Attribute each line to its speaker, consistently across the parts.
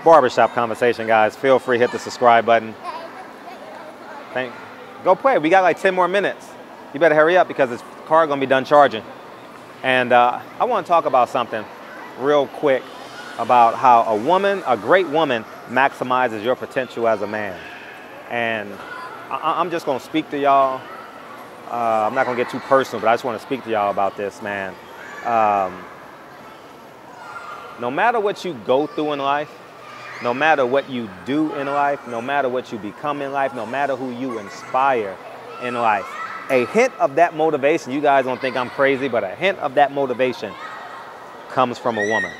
Speaker 1: barbershop conversation, guys. Feel free, hit the subscribe button. Go play. We got like 10 more minutes. You better hurry up because this car gonna be done charging. And I want to talk about something real quick about how a great woman, maximizes your potential as a man. And I'm just gonna speak to y'all. I'm not gonna get too personal, but I just want to speak to y'all about this, man. No matter what you go through in life, no matter what you do in life, no matter what you become in life, no matter who you inspire in life, a hint of that motivation, you guys don't think I'm crazy, but a hint of that motivation comes from a woman.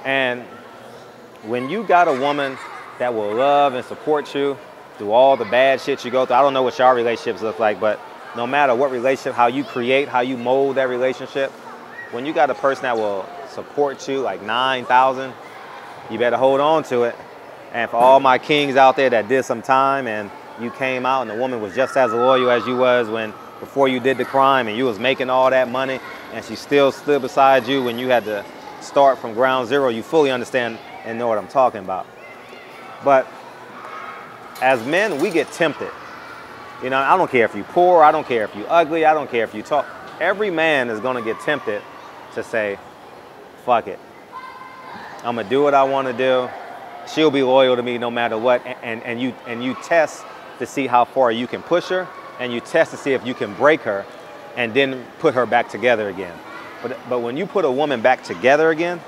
Speaker 1: And when you got a woman that will love and support you through all the bad shit you go through, I don't know what your relationships look like, but no matter what relationship, how you create, how you mold that relationship, when you got a person that will support you like 9,000, you better hold on to it. And for all my kings out there that did some time and you came out and the woman was just as loyal as you was before you did the crime and you was making all that money and she still stood beside you when you had to start from ground zero, you fully understand and know what I'm talking about. But as men, we get tempted. You know, I don't care if you're poor, I don't care if you're ugly, I don't care if you talk. Every man is gonna get tempted to say, fuck it. I'm gonna do what I wanna do. She'll be loyal to me no matter what. And you test to see how far you can push her, and you test to see if you can break her and then put her back together again. But when you put a woman back together again,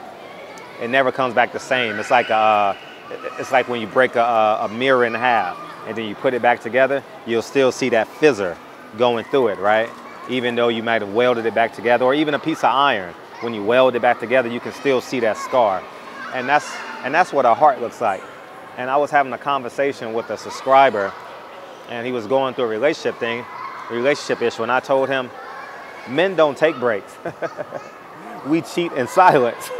Speaker 1: it never comes back the same. It's like when you break a mirror in half and then you put it back together, you'll still see that fissure going through it, right? Even though you might have welded it back together, or even a piece of iron. When you weld it back together, you can still see that scar. And that's what a heart looks like. And I was having a conversation with a subscriber, and he was going through a relationship issue, and I told him, men don't take breaks. We cheat in silence.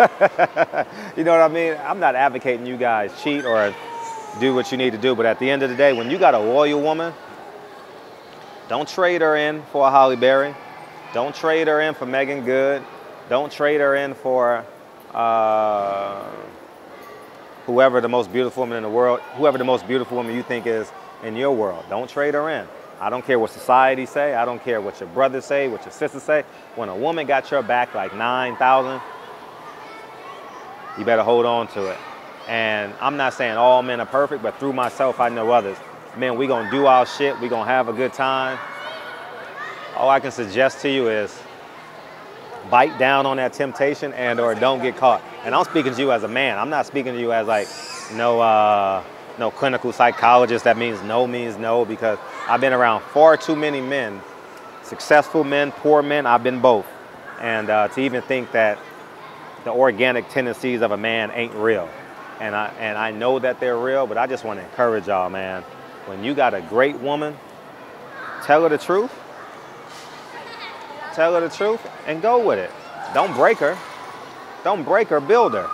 Speaker 1: You know what I mean? I'm not advocating you guys cheat or do what you need to do, but at the end of the day, when you got a loyal woman, don't trade her in for a Holly Berry. Don't trade her in for Megan Good. Don't trade her in for whoever the most beautiful woman in the world, whoever the most beautiful woman you think is in your world. Don't trade her in. I don't care what society say. I don't care what your brothers say, what your sisters say. When a woman got your back like 9,000, you better hold on to it. And I'm not saying all men are perfect, but through myself, I know others. Man, we gonna do our shit. We gonna have a good time. All I can suggest to you is bite down on that temptation and or don't get caught. And I'm speaking to you as a man. I'm not speaking to you as like no clinical psychologist that means no, because I've been around far too many men, successful men, poor men. I've been both. And to even think that the organic tendencies of a man ain't real. And I know that they're real, but I just want to encourage y'all, man. When you got a great woman, tell her the truth. Tell her the truth and go with it. Don't break her. Don't break her, build her.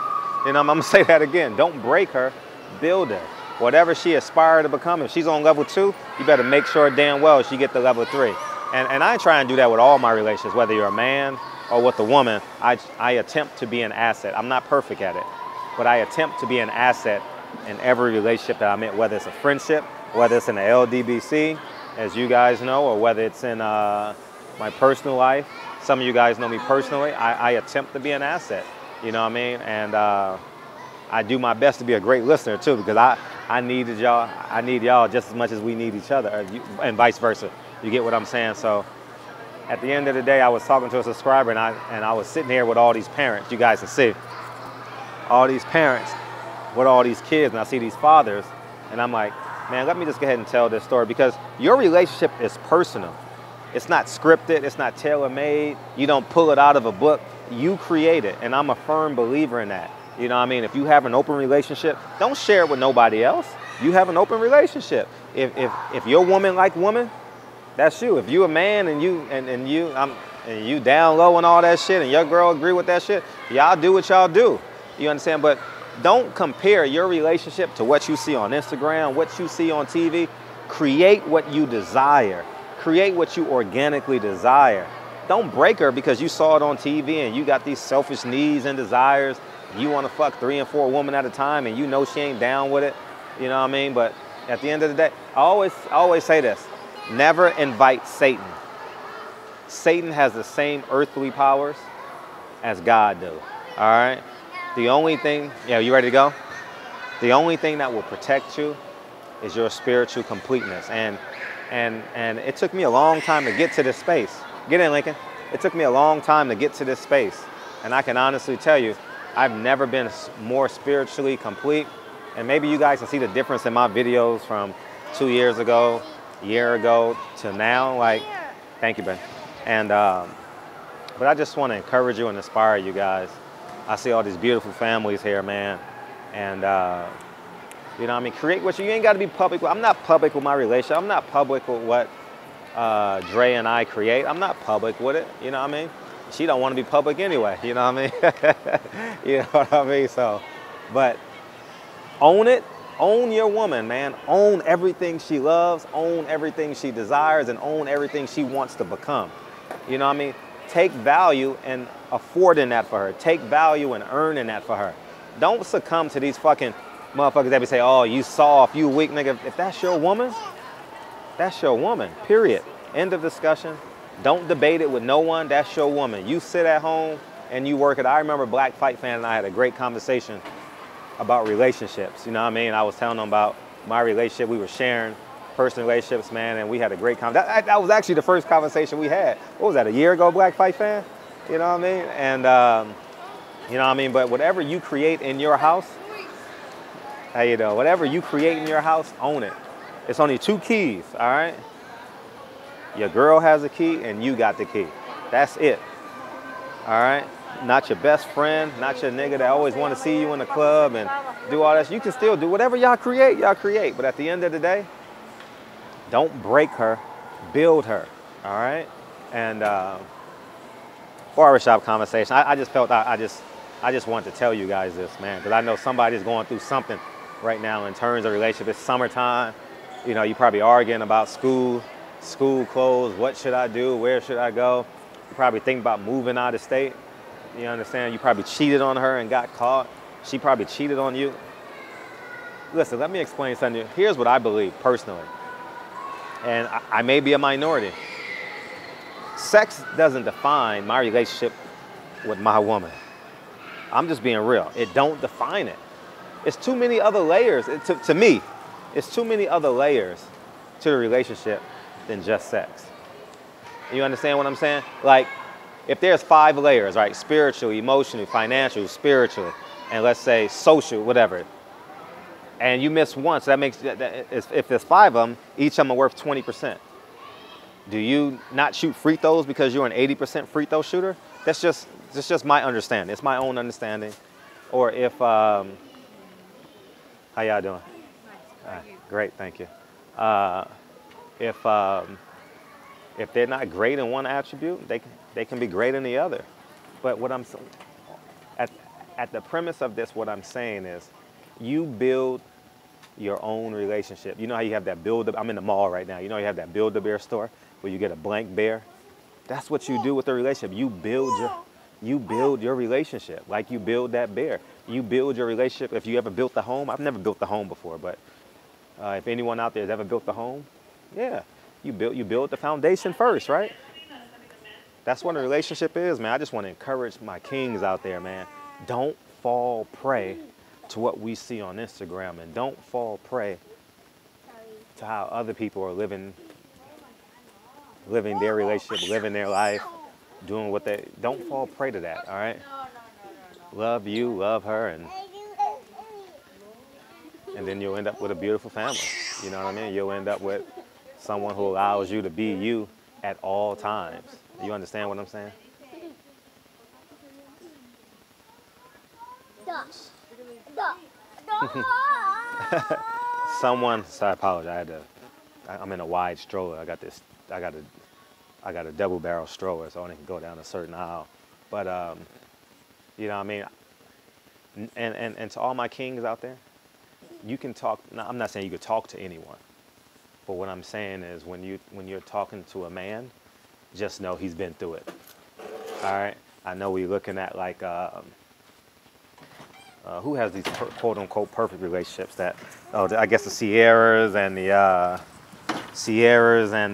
Speaker 1: You know, I'm gonna say that again. Don't break her, build her. Whatever she aspires to become, if she's on level 2, you better make sure damn well she get to level 3. And I try and do that with all my relationships, whether you're a man or with a woman. I attempt to be an asset. I'm not perfect at it, but I attempt to be an asset in every relationship that I'm in, whether it's a friendship, whether it's in the LDBC, as you guys know, or whether it's in my personal life. Some of you guys know me personally. I attempt to be an asset, you know what I mean? And I do my best to be a great listener too, because I need y'all just as much as we need each other, and vice versa. You get what I'm saying? So at the end of the day, I was talking to a subscriber, and I was sitting here with all these parents. You guys can see all these parents with all these kids, and I see these fathers, and I'm like, man, let me just go ahead and tell this story, because your relationship is personal. It's not scripted. It's not tailor-made. You don't pull it out of a book. You create it, and I'm a firm believer in that. You know what I mean? If you have an open relationship, don't share it with nobody else. You have an open relationship. If you're woman like woman, that's you. If you a man and you down low and all that shit, and your girl agree with that shit, y'all do what y'all do. You understand? But don't compare your relationship to what you see on Instagram, what you see on TV. Create what you desire. Create what you organically desire. Don't break her because you saw it on TV and you got these selfish needs and desires you want to fuck 3 and 4 women at a time, and you know she ain't down with it. You know what I mean? But at the end of the day, I always say this: never invite Satan. Satan has the same earthly powers as God do. All right. The only thing, yeah, you ready to go? The only thing that will protect you is your spiritual completeness. And it took me a long time to get to this space. Get in, Lincoln. It took me a long time to get to this space. And I can honestly tell you, I've never been more spiritually complete. And maybe you guys can see the difference in my videos from 2 years ago, a year ago to now. Like, thank you, Ben. And, but I just want to encourage you and inspire you guys. I see all these beautiful families here, man. And, you know what I mean? Create what you ain't got to be public with. I'm not public with my relationship. I'm not public with what Dre and I create. I'm not public with it. You know what I mean? She don't want to be public anyway. You know what I mean? You know what I mean? So, but own it. Own your woman, man. Own everything she loves. Own everything she desires, and own everything she wants to become. You know what I mean? Take value in affording that for her. Take value in earning that for her. Don't succumb to these fucking motherfuckers that be say, oh, you soft, you weak, nigga. If that's your woman, that's your woman, period. End of discussion. Don't debate it with no one. That's your woman. You sit at home and you work it. I remember Black Fight Fan and I had a great conversation about relationships. You know what I mean? I was telling them about my relationship. We were sharing personal relationships, man, and we had a great conversation. That was actually the first conversation we had. What was that, a year ago, Black Fight Fan? You know what I mean? And, you know what I mean? But whatever you create in your house, how you know, whatever you create in your house, own it. It's only 2 keys, all right? Your girl has a key and you got the key. That's it, all right? Not your best friend, not your nigga that always want to see you in the club and do all that. You can still do whatever y'all create, But at the end of the day, don't break her, build her, all right? And barbershop conversation, I just felt I just wanted to tell you guys this, man, because I know somebody's going through something right now in terms of relationship. It's summertime. You know, you're probably arguing about school clothes, what should I do, where should I go? You probably think about moving out of state. You understand? You probably cheated on her and got caught. She probably cheated on you. Listen, let me explain something. Here's what I believe personally. And I may be a minority. Sex doesn't define my relationship with my woman. I'm just being real. It don't define it. It's too many other layers. To me, it's too many other layers to the relationship than just sex. You understand what I'm saying? Like, if there's 5 layers, right? Spiritual, emotional, financial, spiritual, and let's say social, whatever. And you miss one, so that makes, if there's 5 of them, each of them are worth 20%. Do you not shoot free throws because you're an 80% free throw shooter? That's just my understanding. It's my own understanding. Or if, how y'all doing? Great, thank you. If they're not great in one attribute, they can be great in the other. But what I'm at the premise of this, what I'm saying is, you build your own relationship. You know how you have that I'm in the mall right now. You know you have that Build-A-Bear store where you get a blank bear. That's what you do with the relationship. You build your relationship like you build that bear. You build your relationship. If you ever built the home, I've never built the home before, but if anyone out there has ever built the home, yeah, you build the foundation first, right? That's what a relationship is, man. I just want to encourage my kings out there, man. Don't fall prey to what we see on Instagram, and don't fall prey to how other people are living their relationship, living their life, doing what they, don't fall prey to that, all right? Love you, love her, and then you'll end up with a beautiful family. You know what I mean? You'll end up with someone who allows you to be you at all times. You understand what I'm saying? Someone, so I apologize. I'm in a wide stroller. I got a double barrel stroller, so I only can go down a certain aisle. But you know what I mean? And to all my kings out there, you can talk. Now, I'm not saying you could talk to anyone, but what I'm saying is when you're talking to a man, just know he's been through it. All right. I know we're looking at like who has these quote unquote perfect relationships that, I guess the Sierras and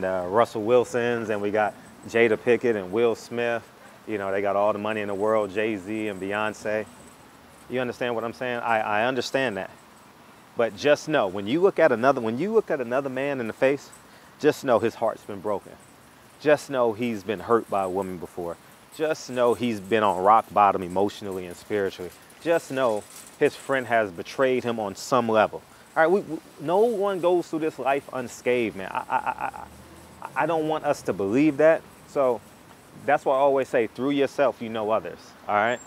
Speaker 1: the Russell Wilsons, and we got Jada Pinkett and Will Smith. You know, they got all the money in the world, Jay-Z and Beyonce. You understand what I'm saying? I understand that. But just know, when you look at another man in the face, just know his heart's been broken. Just know he's been hurt by a woman before. Just know he's been on rock bottom emotionally and spiritually. Just know his friend has betrayed him on some level. All right, no one goes through this life unscathed, man. I don't want us to believe that. So that's why I always say, through yourself, you know others, all right?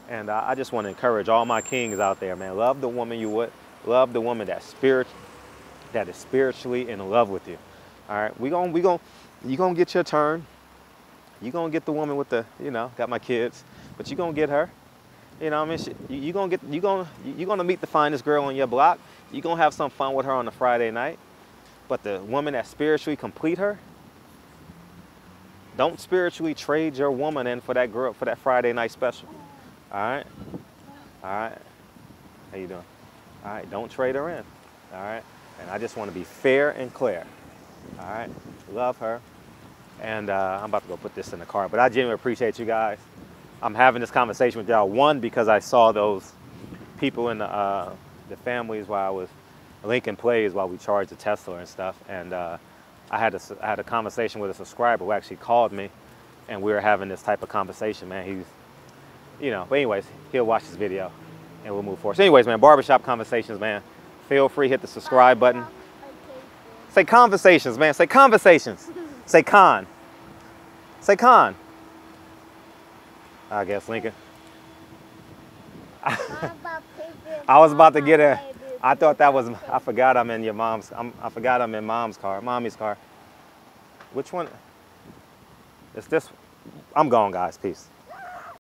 Speaker 1: And I just want to encourage all my kings out there, man. Love the woman you would. Love the woman that is spiritually in love with you, all right? You gonna get your turn. You gonna get the woman with the, you know, got my kids, but you gonna get her. You know what I mean? You gonna meet the finest girl on your block. You gonna have some fun with her on a Friday night. But the woman that spiritually complete her, don't spiritually trade your woman in for that girl for that Friday night special. All right? All right. How you doing? All right, don't trade her in. All right? And I just want to be fair and clear. All right? Love her. And I'm about to go put this in the car, but I genuinely appreciate you guys. I'm having this conversation with y'all, one, because I saw those people in the families while I was linking plays while we charged the Tesla and stuff. And I had a conversation with a subscriber who actually called me, and we were having this type of conversation, man. He's, you know, but anyways, he'll watch this video and we'll move forward. So anyways, man, barbershop conversations, man. Feel free, hit the subscribe button. Say conversations, man. Say conversations. Say con. Say con. I guess, Lincoln. I was about to get a, I thought that was, I forgot I'm in your mom's, I forgot I'm in mom's car, mommy's car. Which one? It's this, I'm gone, guys, peace.